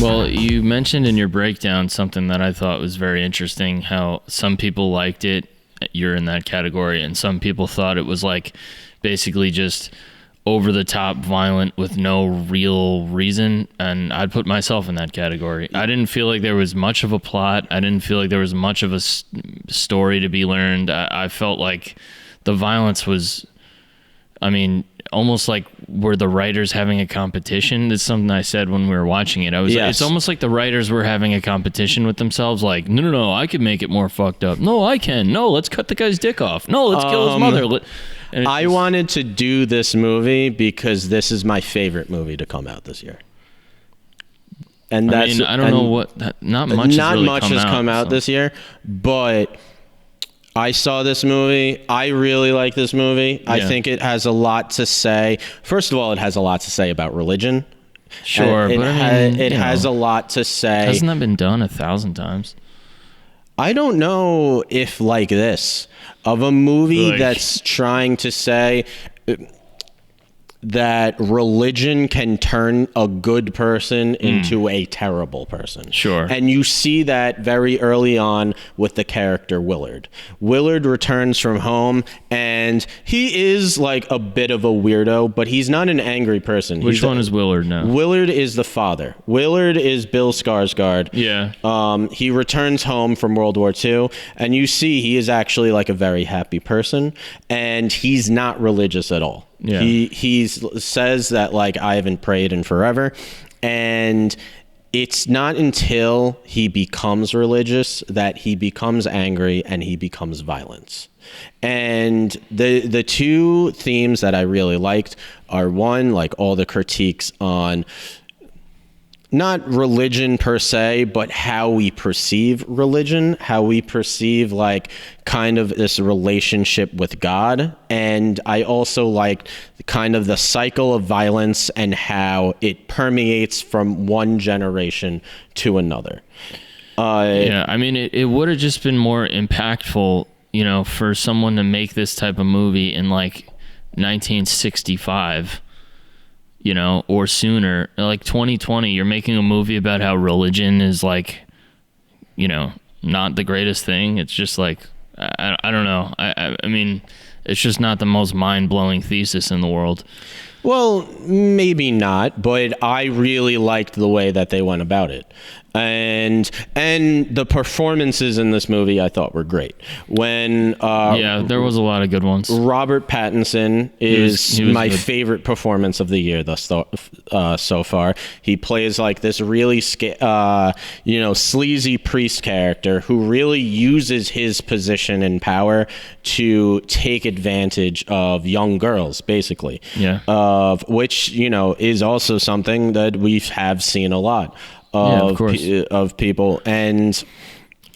Well, you mentioned in your breakdown something that I thought was very interesting, how some people liked it, you're in that category, and some people thought it was like basically just over the top violent with no real reason, and I'd put myself in that category. I didn't feel like there was much of a plot. I didn't feel like there was much of a story to be learned. I felt like the violence was, I mean, almost like were the writers having a competition. That's something I said when we were watching it. It's almost like the writers were having a competition with themselves. Like, no, I could make it more fucked up. No, I can. No, let's cut the guy's dick off. No, let's kill his mother. I wanted to do this movie because this is my favorite movie to come out this year. And that's, I mean, I don't know what, not much has come out this year, but I saw this movie. I really like this movie. Yeah. I think it has a lot to say. First of all, it has a lot to say about religion. Sure, but it has a lot to say. Hasn't that been done 1,000 times? I don't know if like this, of a movie that's trying to say that religion can turn a good person into a terrible person. Sure. And you see that very early on with the character Willard. Willard returns from home, and he is like a bit of a weirdo, but he's not an angry person. Which one is Willard now? Willard is the father. Willard is Bill Skarsgård. Yeah. He returns home from World War II, and you see he is actually like a very happy person, and he's not religious at all. Yeah. He says that, like, I haven't prayed in forever, and it's not until he becomes religious that he becomes angry and he becomes violent. And the two themes that I really liked are, one, like all the critiques on not religion per se, but how we perceive religion, how we perceive like kind of this relationship with God. And I also liked kind of the cycle of violence and how it permeates from one generation to another. Yeah, I mean, it would have just been more impactful, you know, for someone to make this type of movie in like 1965. You know, or sooner, like 2020, you're making a movie about how religion is like, you know, not the greatest thing. It's just like, I don't know. I mean, it's just not the most mind-blowing thesis in the world. Well, maybe not, but I really liked the way that they went about it. And the performances in this movie I thought were great. When yeah, there was a lot of good ones. Robert Pattinson is my favorite performance of the year so far. He plays like this really sleazy priest character who really uses his position and power to take advantage of young girls, basically. Yeah. Of which, you know, is also something that we have seen a lot of people. And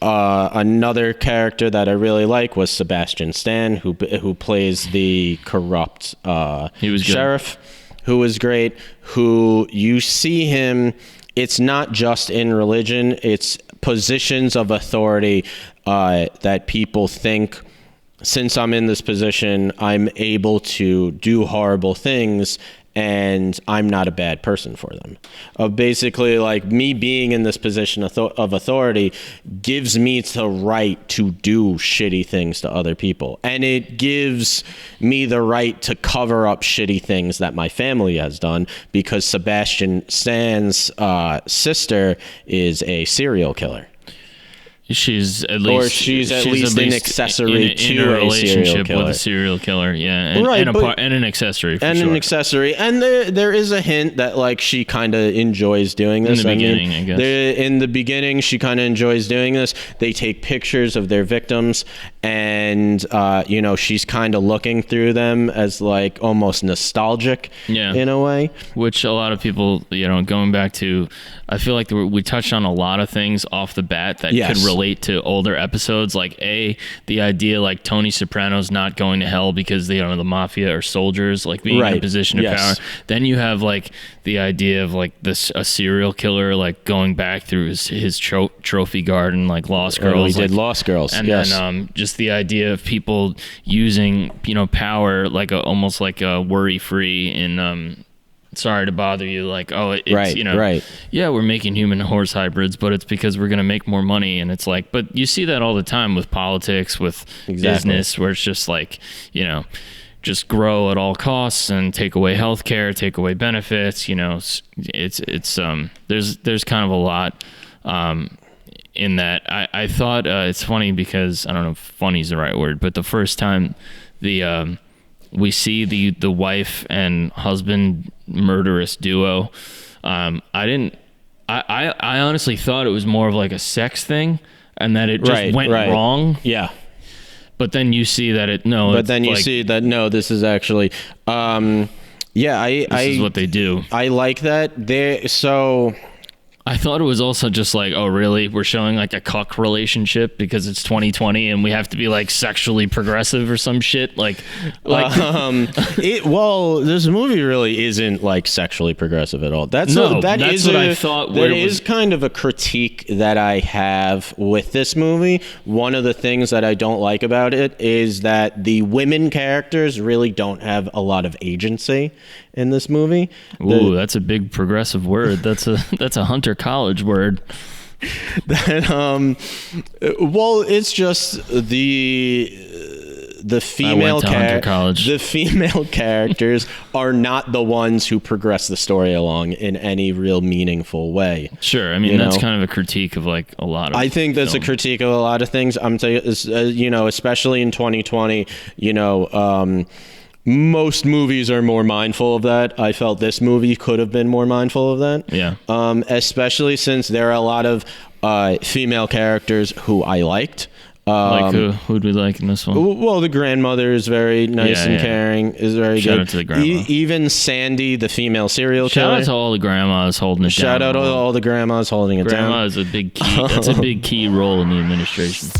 another character that I really like was Sebastian Stan, who plays the corrupt sheriff, who was great. Who you see him, it's not just in religion, it's positions of authority that people think, since I'm in this position, I'm able to do horrible things, and I'm not a bad person for them. Basically, like, me being in this position of authority gives me the right to do shitty things to other people. And it gives me the right to cover up shitty things that my family has done, because Sebastian Stan's sister is a serial killer. She's at least an accessory to a relationship with a serial killer, yeah, and, right, and an accessory, an accessory, and there is a hint that like she kind of enjoys doing this. In the beginning, I guess. In the beginning, she kind of enjoys doing this. They take pictures of their victims, and you know, she's kind of looking through them as like almost nostalgic, in a way. Which a lot of people, you know, going back to, I feel like we touched on a lot of things off the bat that could relate to older episodes, like the idea like Tony Soprano's not going to hell because they are the mafia or soldiers, like being in a position of power. Then you have like the idea of like a serial killer like going back through his trophy garden, like Lost Girls. He did Lost Girls, and then just the idea of people using, you know, power like almost like a worry free in sorry to bother you. Like, oh, it's, right, you know, right. Yeah, we're making human horse hybrids, but it's because we're going to make more money. And it's like, but you see that all the time with politics, with business, where it's just like, you know, just grow at all costs and take away healthcare, take away benefits. You know, it's there's kind of a lot in that. I thought it's funny because I don't know if funny is the right word, but the first time we see the wife and husband murderous duo, I honestly thought it was more of like a sex thing and that it just went wrong. Yeah. But then you see that see that no, this is actually this is what they do. I like that. I thought it was also just like, oh, really? We're showing like a cuck relationship because it's 2020 and we have to be like sexually progressive or some shit. Like this movie really isn't like sexually progressive at all. That's what I thought. That is kind of a critique that I have with this movie. One of the things that I don't like about it is that the women characters really don't have a lot of agency in this movie. Ooh, that's a big progressive word. That's a Hunter College word. It's just the female characters are not the ones who progress the story along in any real meaningful way. Sure, I mean that's kind of a critique of like a lot of. I think that's a critique of a lot of things. I'm telling you, especially in 2020, most movies are more mindful of that. I felt this movie could have been more mindful of that. Yeah. Especially since there are a lot of female characters who I liked. Like who'd we like in this one? Well, the grandmother is very nice and caring. Is very good. Shout out to the grandma. Even Sandy, the female serial killer. Shout out to all the grandmas holding it down. Shout out to all the grandmas holding it down. Grandma is a big key. That's a big key role in the administration.